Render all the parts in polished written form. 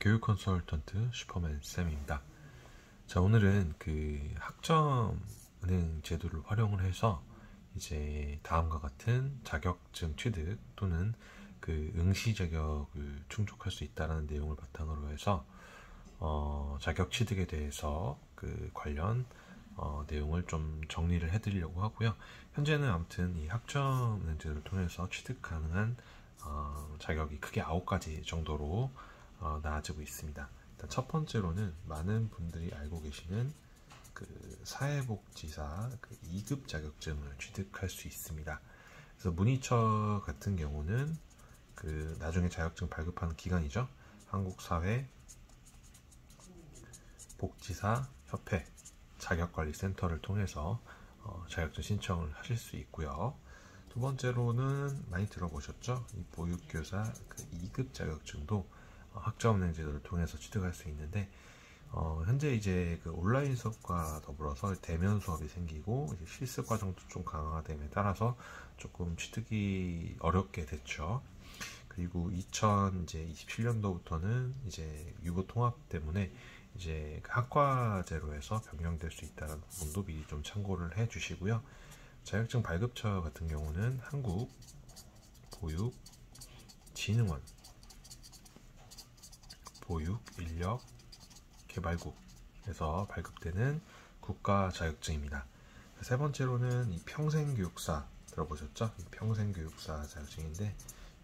교육 컨설턴트 슈퍼맨 쌤입니다. 자, 오늘은 그 학점 은행 제도를 활용을 해서 이제 다음과 같은 자격증 취득 또는 그 응시 자격을 충족할 수 있다는 내용을 바탕으로 해서 자격 취득에 대해서 그 관련 내용을 좀 정리를 해드리려고 하고요. 현재는 아무튼 이 학점 은행 제도를 통해서 취득 가능한 자격이 크게 9가지 정도로 나아지고 있습니다. 일단 첫 번째로는 많은 분들이 알고 계시는 그 사회복지사 그 2급 자격증을 취득할 수 있습니다. 그래서 문의처 같은 경우는 그 나중에 자격증 발급하는 기관이죠. 한국사회복지사협회 자격관리센터를 통해서 자격증 신청을 하실 수 있고요. 두 번째로는 많이 들어보셨죠? 이 보육교사 그 2급 자격증도 학점은행 제도를 통해서 취득할 수 있는데 현재 이제 그 온라인 수업과 더불어서 대면 수업이 생기고 이제 실습 과정도 좀 강화됨에 따라서 조금 취득이 어렵게 됐죠. 그리고 2027년도부터는 이제 유보 통합 때문에 이제 그 학과제로 해서 변경될 수 있다는 부분도 미리 좀 참고를 해 주시고요. 자격증 발급처 같은 경우는 한국보육진흥원 보육인력개발국에서 발급되는 국가 자격증입니다. 세 번째로는 이 평생교육사 들어보셨죠? 이 평생교육사 자격증인데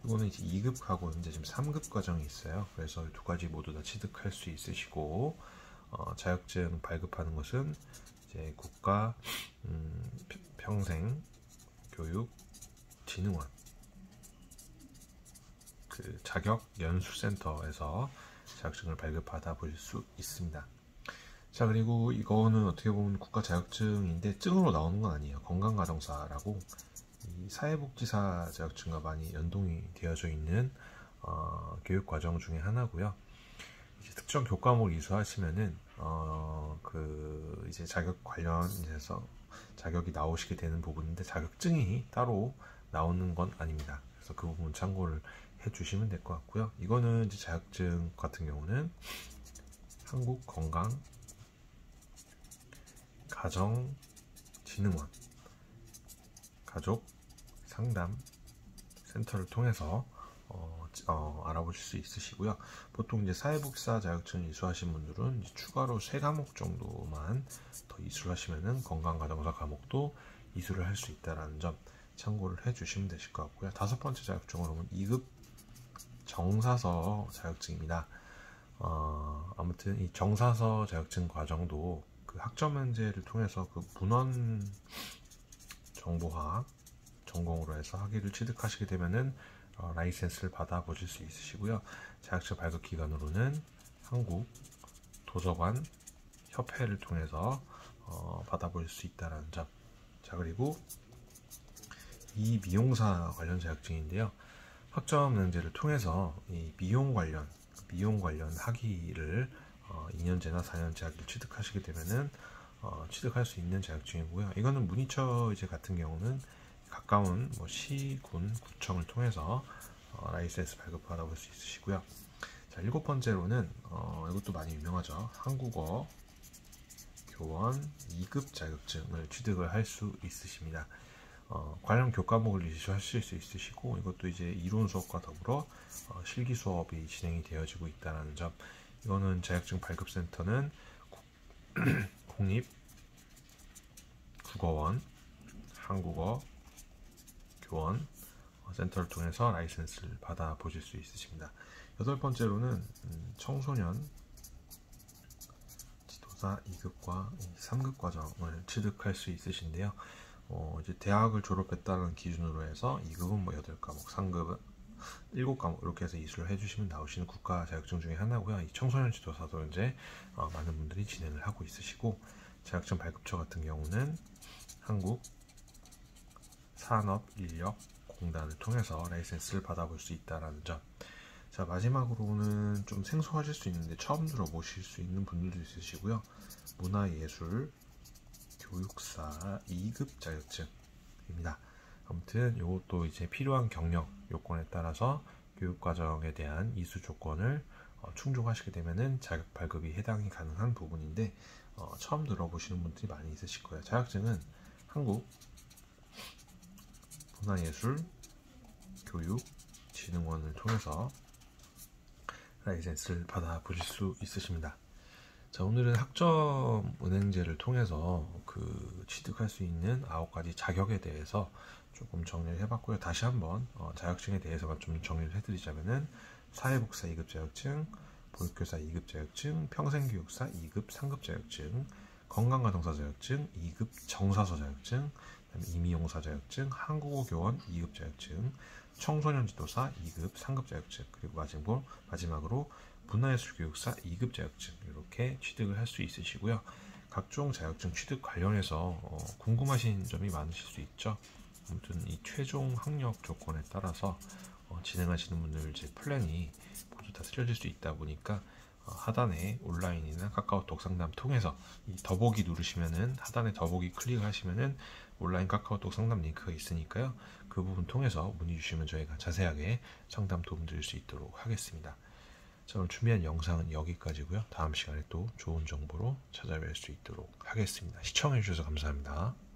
이거는 이제 2급하고 이제 지금 3급 과정이 있어요. 그래서 두 가지 모두 다 취득할 수 있으시고 자격증 발급하는 것은 이제 국가 평생교육진흥원 그 자격연수센터에서 자격증을 발급받아 볼 수 있습니다. 자, 그리고 이거는 어떻게 보면 국가 자격증인데 증으로 나오는 건 아니에요. 건강가정사라고 이 사회복지사 자격증과 많이 연동이 되어져 있는 교육과정 중에 하나고요. 이제 특정 교과목을 이수하시면은 그 이제 자격 관련해서 자격이 나오시게 되는 부분인데 자격증이 따로 나오는 건 아닙니다. 그래서 그 부분 참고를 해주시면 될 것 같고요. 이거는 이제 자격증 같은 경우는 한국건강가정진흥원 가족상담센터를 통해서 알아보실 수 있으시고요. 보통 이제 사회복지사 자격증을 이수하신 분들은 이제 추가로 3과목 정도만 더 이수를 하시면은 건강가정사 과목도 이수를 할 수 있다는 점 참고를 해주시면 되실 것 같고요. 5번째 자격증으로는 2급 정사서 자격증입니다. 아무튼 이 정사서 자격증 과정도 그 학점면제를 통해서 그 문헌 정보학 전공으로 해서 학위를 취득하시게 되면은 라이센스를 받아 보실 수 있으시고요. 자격증 발급 기관으로는 한국 도서관 협회를 통해서 받아 보실 수 있다는 점. 자, 그리고 이 미용사 관련 자격증인데요. 학점은행제를 통해서 이 미용 관련 학위를 2년제나 4년제 학위를 취득하시게 되면은 취득할 수 있는 자격증이고요. 이거는 문의처 이제 같은 경우는 가까운 뭐 시, 군, 구청을 통해서 라이센스 발급받아 볼 수 있으시고요. 자, 7번째로는 이것도 많이 유명하죠. 한국어 교원 2급 자격증을 취득을 할 수 있으십니다. 관련 교과목을 이수하실 수 있으시고 이것도 이제 이론 수업과 더불어 실기 수업이 진행이 되어지고 있다는 점. 이거는 자격증 발급센터는 국립국어원 한국어 교원 센터를 통해서 라이센스를 받아 보실 수 있으십니다. 8번째로는 청소년 지도사 2급과 3급 과정을 취득할 수 있으신데요. 이제 대학을 졸업했다는 기준으로 해서 2급은 뭐 8과목, 3급은 7과목 이렇게 해서 이수를 해주시면 나오시는 국가 자격증 중에 하나고요. 이 청소년 지도사도 이제 많은 분들이 진행을 하고 있으시고 자격증 발급처 같은 경우는 한국 산업인력공단을 통해서 라이센스를 받아볼 수 있다는 점. 자, 마지막으로는 좀 생소하실 수 있는데 처음 들어보실 수 있는 분들도 있으시고요. 문화예술 교육사 2급 자격증입니다. 아무튼 이것도 이제 필요한 경력 요건에 따라서 교육과정에 대한 이수 조건을 충족하시게 되면은 자격 발급이 해당이 가능한 부분인데 처음 들어보시는 분들이 많이 있으실 거예요. 자격증은 한국 문화예술교육진흥원을 통해서 라이센스를 받아 보실 수 있으십니다. 자, 오늘은 학점 은행제를 통해서 취득할 수 있는 9가지 자격에 대해서 조금 정리를 해봤고요. 다시 한번 자격증에 대해서만 좀 정리를 해드리자면은 사회복사 2급 자격증, 보육교사 2급 자격증, 평생교육사 2급 상급 자격증, 건강가정사 자격증, 2급 정사서 자격증, 임의용사 자격증, 한국어교원 2급 자격증, 청소년지도사 2급 상급 자격증, 그리고 마지막으로 문화예술교육사 2급 자격증 이렇게 취득을 할 수 있으시고요. 각종 자격증 취득 관련해서 궁금하신 점이 많으실 수 있죠. 아무튼 이 최종 학력 조건에 따라서 진행하시는 분들 제 플랜이 모두 다 틀려질 수 있다 보니까 하단에 온라인이나 카카오톡 상담 통해서 이 더보기 누르시면은 하단에 더보기 클릭하시면은 온라인 카카오톡 상담 링크가 있으니까요. 그 부분 통해서 문의 주시면 저희가 자세하게 상담 도움 드릴 수 있도록 하겠습니다. 자, 오늘 준비한 영상은 여기까지고요. 다음 시간에 또 좋은 정보로 찾아뵐 수 있도록 하겠습니다. 시청해 주셔서 감사합니다.